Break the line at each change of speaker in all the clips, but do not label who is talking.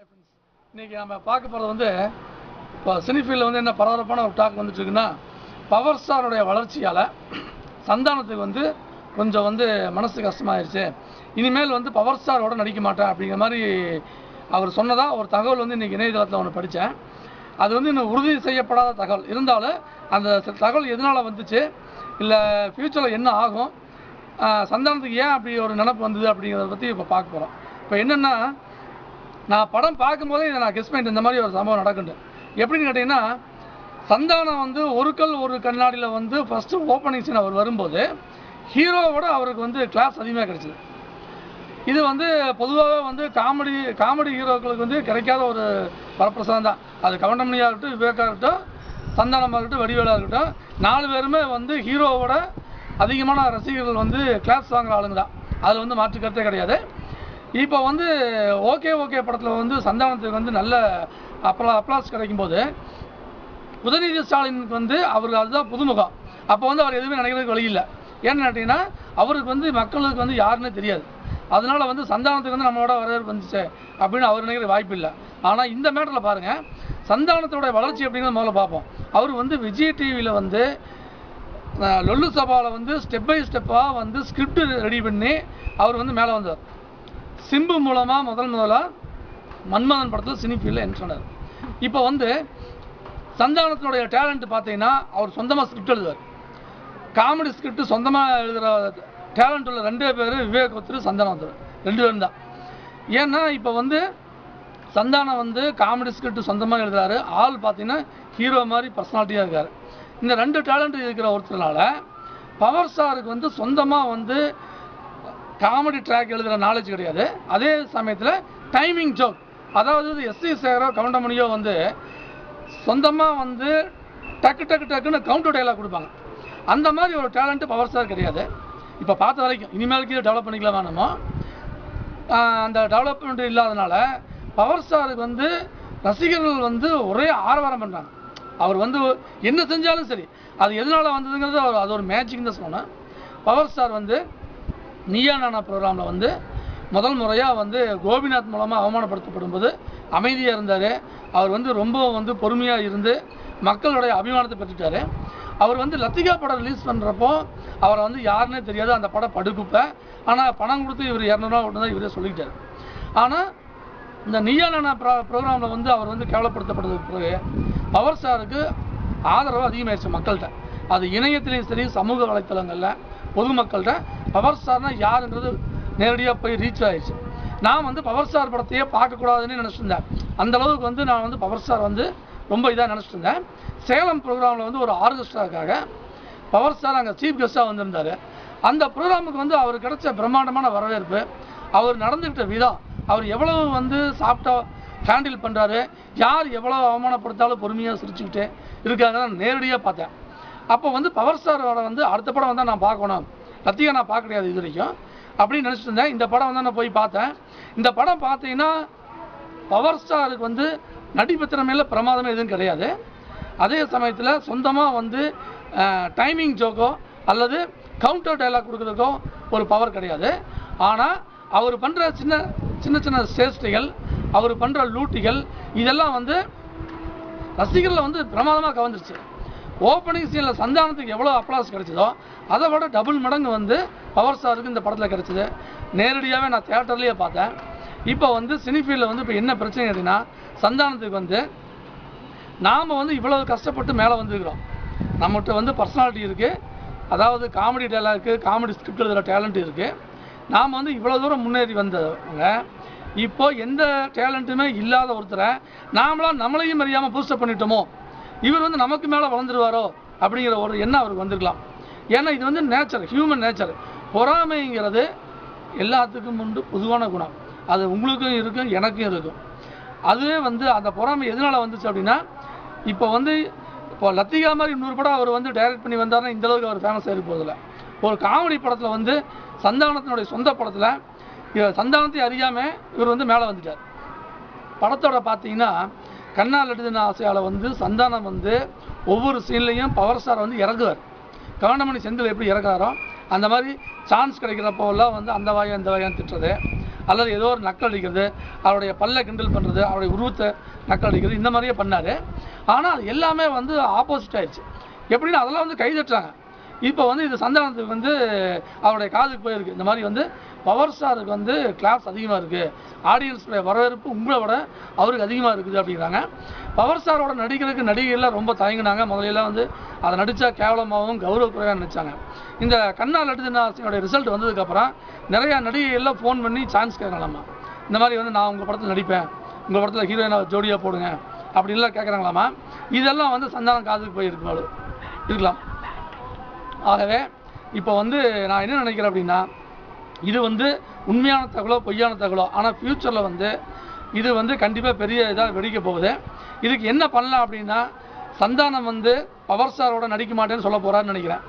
இன்றைக்கி நம்ம பார்க்க போகிறது வந்து இப்போ சினிஃபீல்டில் வந்து என்ன பரபரப்பான ஒரு டாக் வந்துட்டுருக்குன்னா, பவர் ஸ்டாருடைய வளர்ச்சியால் சந்தானத்துக்கு வந்து கொஞ்சம் வந்து மனசு கஷ்டமாயிருச்சு. இனிமேல் வந்து பவர் ஸ்டாரோட நடிக்க மாட்டேன் அப்படிங்கிற மாதிரி அவர் சொன்னதாக ஒரு தகவல் வந்து இன்றைக்கி இணையதளத்தில் ஒன்று படித்தேன். அது வந்து இன்னும் உறுதி செய்யப்படாத தகவல் இருந்தாலும் அந்த தகவல் எதனால் வந்துச்சு, இல்லை ஃப்யூச்சரில் என்ன ஆகும், சந்தானத்துக்கு ஏன் அப்படி ஒரு நினப்பு வந்தது அப்படிங்கிறத பற்றி இப்போ பார்க்க போகிறோம். இப்போ என்னென்னா, நான் படம் பார்க்கும்போதே இதை நான் கெஸ் பண்ணிட்டு இந்த மாதிரி ஒரு சம்பவம் நடக்குது. எப்படின்னு கேட்டிங்கன்னா, சந்தானம் வந்து ஒரு கல் ஒரு கண்ணாடியில் வந்து ஃபஸ்ட்டு ஓப்பனிங் சீன் அவர் வரும்போது ஹீரோவோட அவருக்கு வந்து கிளாஸ் அதிகமாக கிடச்சிது. இது வந்து பொதுவாக வந்து காமெடி ஹீரோக்களுக்கு வந்து கிடைக்காத ஒரு வரப்பிரசாதம் தான். அது கவுண்டமணியாக இருக்கட்டும், விவேகா இருக்கட்டும், சந்தானமாக இருக்கட்டும், வடிவேலாக இருக்கட்டும், 4 பேருமே வந்து ஹீரோவோட அதிகமான ரசிகர்கள் வந்து கிளாஸ் வாங்குற ஆளுங்க தான். அதில் வந்து மாற்று கருத்தே கிடையாது. இப்போ வந்து ஓகே படத்தில் வந்து சந்தானத்துக்கு வந்து நல்ல அப்ளாஸ் கிடைக்கும்போது உதயநிதி ஸ்டாலினுக்கு வந்து அவருக்கு அதுதான் புதுமுகம். அப்போ வந்து அவர் எதுவுமே நினைக்கிறதுக்கு வழி இல்லை. ஏன்னு கேட்டிங்கன்னா, அவருக்கு வந்து மக்களுக்கு வந்து யாருன்னே தெரியாது. அதனால் வந்து சந்தானத்துக்கு வந்து நம்மளோட வரவேற்பு வந்துச்சு அப்படின்னு அவர் நினைக்கிற வாய்ப்பு இல்லை. ஆனால் இந்த மேட்டரில் பாருங்கள், சந்தானத்தோடைய வளர்ச்சி அப்படிங்கிறத முதல்ல பார்ப்போம். அவர் வந்து விஜய் டிவியில் வந்து லொல்லு சபாவில் வந்து ஸ்டெப் பை ஸ்டெப்பாக வந்து ஸ்கிரிப்ட் ரெடி பண்ணி அவர் வந்து மேலே வந்தார். சிம்பு மூலமாக முதலாக மன்மதன் படத்தில் சினிஃபீல்டில் என்ட்ரு ஆனார். இப்போ வந்து சந்தானத்தினுடைய டேலண்ட் பார்த்தீங்கன்னா, அவர் சொந்தமாக ஸ்கிரிப்ட் எழுதுவார். காமெடி ஸ்கிரிப்ட் சொந்தமாக எழுதுகிற டேலண்ட் உள்ள 2 பேர், விவேக் ஒருத்தர், சந்தானம் ஒருத்தர், 2 பேரும் தான். ஏன்னா இப்போ வந்து சந்தானம் வந்து காமெடி ஸ்கிரிப்ட் சொந்தமாக எழுதுறாரு. ஆள் பார்த்தீங்கன்னா ஹீரோ மாதிரி பர்சனாலிட்டியாக இருக்கார். இந்த 2 டேலண்ட் இருக்கிற ஒருத்தரால பவர் ஸ்டாருக்கு வந்து சொந்தமாக வந்து காமெடி ட்ராக் எழுதுகிற நாலேஜ் கிடையாது. அதே சமயத்தில் டைமிங் ஜோக், அதாவது எஸ்சி சேகரோ கவுண்டமணியோ வந்து சொந்தமாக வந்து டக்குன்னு கவுண்டர் டைலாக் கொடுப்பாங்க. அந்த மாதிரி ஒரு டேலண்ட்டு பவர் ஸ்டார் கிடையாது. இப்போ பார்த்த வரைக்கும் இனிமேலுக்கு இதை டெவலப் பண்ணிக்கலாம் வேணுமோ, அந்த டெவலப்மெண்ட் இல்லாதனால பவர் ஸ்டாருக்கு வந்து ரசிகர்கள் வந்து ஒரே ஆரவாரம் பண்ணுறாங்க. அவர் வந்து என்ன செஞ்சாலும் சரி, அது எதனால் வந்ததுங்கிறது அது ஒரு மேஜிக் தான் சொன்னேன். பவர் ஸ்டார் வந்து நீயா நானா ப்ரோக்ராமில் வந்து முதல் முறையாக வந்து கோபிநாத் மூலமாக அவமானப்படுத்தப்படும் போது அமைதியாக இருந்தார். அவர் வந்து ரொம்ப வந்து பொறுமையாக இருந்து மக்களுடைய அபிமானத்தை பெற்றுட்டார். அவர் வந்து லத்திகா படம் ரிலீஸ் பண்ணுறப்போ அவரை வந்து யாருன்னே தெரியாது, அந்த படம் படுக்குப்பை. ஆனால் பணம் கொடுத்து இவர் 200 ரூபா தான் இவரே சொல்லிக்கிட்டார். ஆனால் இந்த நீயா நானா ப்ரோக்ராமில் வந்து அவர் வந்து கேவலப்படுத்தப்பட்டதுக்கு பிறகு பவர் ஸ்டாருக்கு ஆதரவு அதிகமாகிடுச்சு மக்கள்கிட்ட. அது இணையத்திலையும் சரி, சமூக வலைத்தளங்களில் பொதுமக்கள்கிட்ட பவர் ஸ்டார்னால் யாருங்கிறது நேரடியாக போய் ரீச் ஆகிடுச்சு. நான் வந்து பவர் ஸ்டார் படத்தையே பார்க்கக்கூடாதுன்னு நினச்சிருந்தேன். அந்தளவுக்கு வந்து நான் வந்து பவர் ஸ்டார் வந்து ரொம்ப இதாக நினச்சிட்டு இருந்தேன். சேலம் ப்ரோக்ராமில் வந்து ஒரு ஆர்கெஸ்ட்ராக்காக பவர் ஸ்டார் அங்கே சீஃப் கெஸ்ட்டாக வந்திருந்தார். அந்த ப்ரோக்ராமுக்கு வந்து அவர் கிடைச்ச பிரம்மாண்டமான வரவேற்பு, அவர் நடந்துக்கிட்ட விதம், அவர் எவ்வளவு வந்து சாஃப்டாக ஹேண்டில் பண்ணுறாரு, யார் எவ்வளோ அவமானப்படுத்தாலும் பொறுமையாக சிரிச்சுக்கிட்டு இருக்காங்க நேரடியாக பார்த்தேன். அப்போ வந்து பவர் ஸ்டாரோட வந்து அடுத்த படம் வந்தால் நான் பார்க்கணும், லத்திகா நான் பார்க்க கிடையாது இது வரைக்கும் அப்படின்னு நினச்சிட்டு இருந்தேன். இந்த படம் வந்து நான் போய் பார்த்தேன். இந்த படம் பார்த்தீங்கன்னா பவர் ஸ்டாருக்கு வந்து நடிப்பு திறமையில் பிரமாதமே எதுவும் கிடையாது. அதே சமயத்தில் சொந்தமாக வந்து டைமிங் ஜோக்கோ அல்லது கவுண்டர் டைலாக் கொடுக்குறதுக்கோ ஒரு பவர் கிடையாது. ஆனால் அவர் பண்ணுற சின்ன சேஷ்டைகள், அவர் பண்ணுற லூட்டிகள், இதெல்லாம் வந்து ரசிகர்களை வந்து பிரமாதமாக கவர்ந்துருச்சு. ஓப்பனிங் சீனில் சந்தானத்துக்கு எவ்வளோ அப்ளாஸ் கிடைச்சதோ அதை விட டபுள் மடங்கு வந்து பவர் ஸ்டாருக்கு இந்த படத்தில் கிடைச்சிது. நேரடியாகவே நான் தியேட்டர்லேயே பார்த்தேன். இப்போ வந்து சினிஃபீல்டில் வந்து இப்போ என்ன பிரச்சனை அப்படின்னா, சந்தானத்துக்கு வந்து நாம் வந்து இவ்வளோ கஷ்டப்பட்டு மேலே வந்துருக்கிறோம். நம்மகிட்ட வந்து பர்சனாலிட்டி இருக்குது, அதாவது காமெடி டைலாக்கு, காமெடி ஸ்கிரிப்ட் எழுதுகிற டேலண்ட் இருக்குது. நாம் வந்து இவ்வளோ தூரம் முன்னேறி வந்தவங்க இப்போது எந்த டேலண்ட்டுமே இல்லாத ஒருத்தரை நம்மளையும் அறியாமல் பூஸ்டப் பண்ணிட்டோமோ, இவர் வந்து நமக்கு மேலே வளர்ந்துருவாரோ அப்படிங்கிற ஒரு எண்ணம் அவருக்கு வந்திருக்கலாம். ஏன்னா இது வந்து நேச்சர், ஹியூமன் நேச்சர். பொறாமைங்கிறது எல்லாத்துக்கும் உண்டு பொதுவான குணம். அது உங்களுக்கும் இருக்கும், எனக்கும் இருக்கும். அதுவே வந்து அந்த பொறாமை எதனால் வந்துச்சு அப்படின்னா, இப்போ லத்திகா மாதிரி 100 படம் அவர் வந்து டைரக்ட் பண்ணி வந்தார்னா இந்தளவுக்கு அவர் ஃபேமஸ் ஆகி போதில்லை. ஒரு காமெடி படத்தில் வந்து சந்தானத்தினுடைய சொந்த படத்தில் சந்தானத்தை அறியாமல் இவர் வந்து மேலே வந்துட்டார். படத்தோட பார்த்தீங்கன்னா கண்ணா லட்டுதின ஆசையால் வந்து சந்தானம் வந்து ஒவ்வொரு சீன்லையும் பவர் ஸ்டார் வந்து இறங்குவார். கவுண்டமணி செந்தில் எப்படி இறக்குறாரோ அந்த மாதிரி சான்ஸ் கிடைக்கிறப்போலாம் வந்து அந்த வாயம் இந்த வாயம் திட்டுறது, அல்லது ஏதோ ஒரு நக்கல் அடிக்கிறது, அவருடைய பல்லை கிண்டல் பண்ணுறது, அவருடைய உருவத்தை நக்கல் அடிக்கிறது, இந்த மாதிரியே பண்ணார். ஆனால் அது எல்லாமே வந்து ஆப்போசிட் ஆயிடுச்சு. எப்படின்னா அதெல்லாம் வந்து கைதட்டுறாங்க. இப்போ வந்து இது சந்தானத்துக்கு வந்து அவருடைய காதுக்கு போயிருக்கு. இந்த மாதிரி வந்து பவர் ஸ்டாருக்கு வந்து கிளாஸ் அதிகமாக இருக்குது, ஆடியன்ஸுடைய வரவேற்பு உங்களை விட அவருக்கு அதிகமாக இருக்குது அப்படிங்கிறாங்க. பவர் ஸ்டாரோட நடிக்கிறதுக்கு நடிகைகள்லாம் ரொம்ப தயங்கினாங்க. முதலையெல்லாம் வந்து அதை நடித்தா கேவலமாகவும் கௌரவக்குறையாக நினச்சாங்க. இந்த கண்ணா லட்டுதினாசியோடைய ரிசல்ட் வந்ததுக்கப்புறம் நிறையா நடிகைகள்லாம் ஃபோன் பண்ணி சான்ஸ் கேட்கலாமா, இந்த மாதிரி வந்து நான் உங்கள் படத்தில் நடிப்பேன், உங்கள் படத்தில் ஹீரோயினாக ஜோடியாக போடுங்க அப்படின்லாம் கேட்குறாங்களாமா. இதெல்லாம் வந்து சந்தானம் காதுக்கு போயிருக்கணும் இருக்கலாம். ஆகவே இப்போ வந்து நான் என்ன நினைக்கிறேன் அப்படின்னா, இது வந்து உண்மையான தகவலோ பொய்யான தகவலோ, ஆனால் ஃப்யூச்சரில் வந்து இது வந்து கண்டிப்பாக பெரிய இதாக வெடிக்க போகுது. இதுக்கு என்ன பண்ணலாம் அப்படின்னா, சந்தானம் வந்து பவர் ஸ்டாரோட நடிக்க மாட்டேன்னு சொல்ல போகிறாருன்னு நினைக்கிறேன்.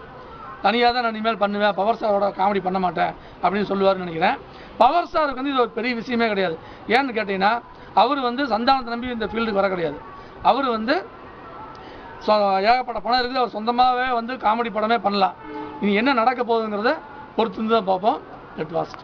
தனியாக தான் நான் இனிமேல் பண்ணுவேன், பவர் ஸ்டாரோட காமெடி பண்ண மாட்டேன் அப்படின்னு சொல்லுவார்னு நினைக்கிறேன். பவர் ஸ்டாருக்கு வந்து இது ஒரு பெரிய விஷயமே கிடையாது. ஏன்னு கேட்டிங்கன்னா, அவர் வந்து சந்தானத்தை நம்பி இந்த ஃபீல்டுக்கு வர கிடையாது. அவர் வந்து ஏகப்பட்ட பணம் இருக்குது, அவர் சொந்தமாகவே வந்து காமெடி படமே பண்ணலாம். இனி என்ன நடக்க போகுதுங்கிறத பொறுத்து தான் பார்ப்போம். Let watch.